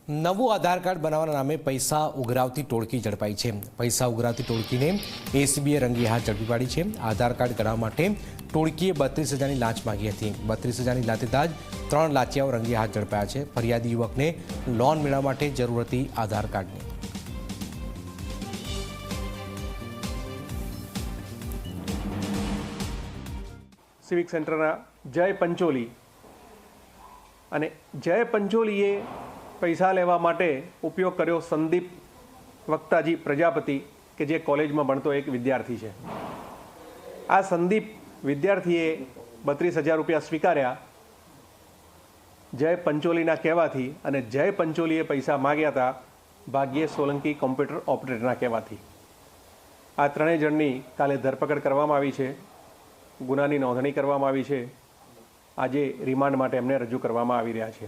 નવું આધાર કાર્ડ બનાવવાના નામે પૈસા ઉઘરાવતી ટોળકી ઝડપાઈ છે। પૈસા ઉઘરાવતી ટોળકીને એસીબીએ રંગે હાથ ઝડપી પાડી છે। આધાર કાર્ડ કઢાવવા માટે ટોળકીએ 32,000ની લાંચ માંગી હતી। 32,000ની લાંચેથી જ 3 લાંચિયાઓ રંગે હાથ ઝડપાયા છે। ફરિયાદી યુવકને લોન મેળવવા માટે જરૂર હતી આધાર કાર્ડની। સિવિક સેન્ટરના જય પંચોલી અને જય પંચોલીએ પૈસા લેવા માટે ઉપયોગ કર્યો સંદીપ વક્તાજી પ્રજાપતિ કે જે કોલેજમાં ભણતો એક વિદ્યાર્થી છે। આ સંદીપ વિદ્યાર્થીએ 32,000 રૂપિયા સ્વીકાર્યા જય પંચોલીના કહેવાથી અને જય પંચોલીએ પૈસા માગ્યા હતા ભાગ્યે સોલંકી કોમ્પ્યુટર ઓપરેટરના કહેવાથી। આ ત્રણેય જણની કાલે ધરપકડ કરવામાં આવી છે। ગુનાની નોંધણી કરવામાં આવી છે। આજે રિમાન્ડ માટે એમને રજૂ કરવામાં આવી રહ્યા છે।